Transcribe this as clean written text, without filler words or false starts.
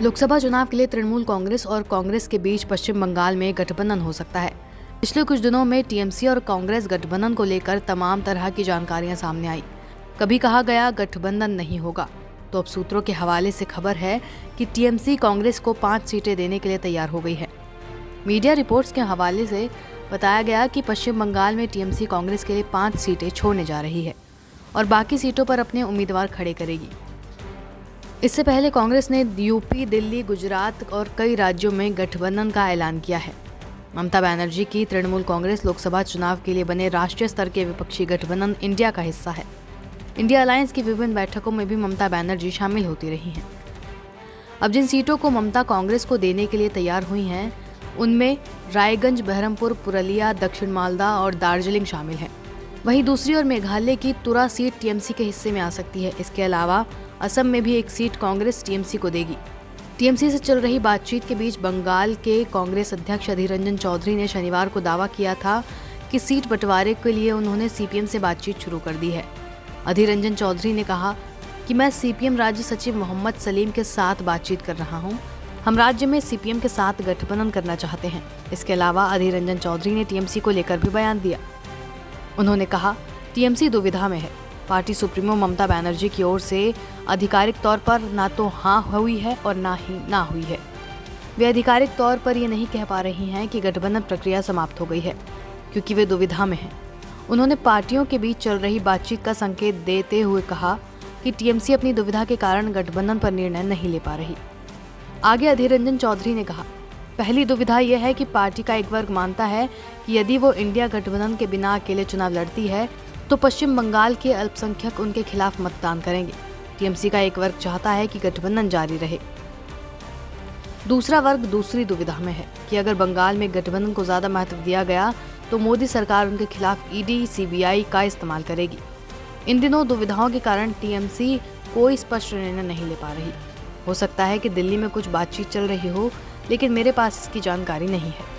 लोकसभा चुनाव के लिए तृणमूल कांग्रेस और कांग्रेस के बीच पश्चिम बंगाल में गठबंधन हो सकता है। पिछले कुछ दिनों में टीएमसी और कांग्रेस गठबंधन को लेकर तमाम तरह की जानकारियां सामने आई। कभी कहा गया गठबंधन नहीं होगा, तो अब सूत्रों के हवाले से खबर है कि टीएमसी कांग्रेस को 5 सीटें देने के लिए तैयार हो गई है। मीडिया रिपोर्ट्स के हवाले से बताया गया कि पश्चिम बंगाल में टीएमसी कांग्रेस के लिए 5 सीटें छोड़ने जा रही है और बाकी सीटों पर अपने उम्मीदवार खड़े करेगी। इससे पहले कांग्रेस ने यूपी, दिल्ली, गुजरात और कई राज्यों में गठबंधन का ऐलान किया है। ममता बनर्जी की तृणमूल कांग्रेस लोकसभा चुनाव के लिए बने राष्ट्रीय स्तर के विपक्षी गठबंधन इंडिया का हिस्सा है। इंडिया अलायंस की विभिन्न बैठकों में भी ममता बनर्जी शामिल होती रही हैं। अब जिन सीटों को ममता कांग्रेस को देने के लिए तैयार हुई हैं, उनमें रायगंज, बहरमपुर, पुरुलिया, दक्षिण मालदा और दार्जिलिंग शामिल हैं। वहीं दूसरी ओर मेघालय की तुरा सीट टीएमसी के हिस्से में आ सकती है। इसके अलावा असम में भी एक सीट कांग्रेस टीएमसी को देगी। टीएमसी से चल रही बातचीत के बीच बंगाल के कांग्रेस अध्यक्ष अधीर रंजन चौधरी ने शनिवार को दावा किया था कि सीट बंटवारे के लिए उन्होंने सीपीएम से बातचीत शुरू कर दी है। अधीर रंजन चौधरी ने कहा कि मैं सीपीएम राज्य सचिव मोहम्मद सलीम के साथ बातचीत कर रहा हूं। हम राज्य में सीपीएम के साथ गठबंधन करना चाहते हैं। इसके अलावा अधीर रंजन चौधरी ने टीएमसी को लेकर भी बयान दिया। उन्होंने कहा, टीएमसी दुविधा में है। पार्टी सुप्रीमो ममता बनर्जी की ओर से आधिकारिक तौर पर ना तो हाँ हुई है और ना ही ना हुई है। वे आधिकारिक तौर पर ये नहीं कह पा रही हैं कि गठबंधन प्रक्रिया समाप्त हो गई है, क्योंकि वे दुविधा में हैं। उन्होंने पार्टियों के बीच चल रही बातचीत का संकेत देते हुए कहा कि टीएमसी अपनी दुविधा के कारण गठबंधन पर निर्णय नहीं ले पा रही। आगे अधीर रंजन चौधरी ने कहा, पहली दुविधा यह है कि पार्टी का एक वर्ग मानता है कि यदि वो इंडिया गठबंधन के बिना अकेले चुनाव लड़ती है तो पश्चिम बंगाल के अल्पसंख्यक उनके खिलाफ मतदान करेंगे। टीएमसी का एक वर्ग चाहता है कि गठबंधन जारी रहे। दूसरा वर्ग दूसरी दुविधा में है कि अगर बंगाल में गठबंधन को ज्यादा महत्व दिया गया तो मोदी सरकार उनके खिलाफ ईडी, सीबीआई का इस्तेमाल करेगी। इन दिनों दुविधाओं के कारण टीएमसी कोई स्पष्ट निर्णय नहीं ले पा रही। हो सकता है कि दिल्ली में कुछ बातचीत चल रही हो, लेकिन मेरे पास इसकी जानकारी नहीं है।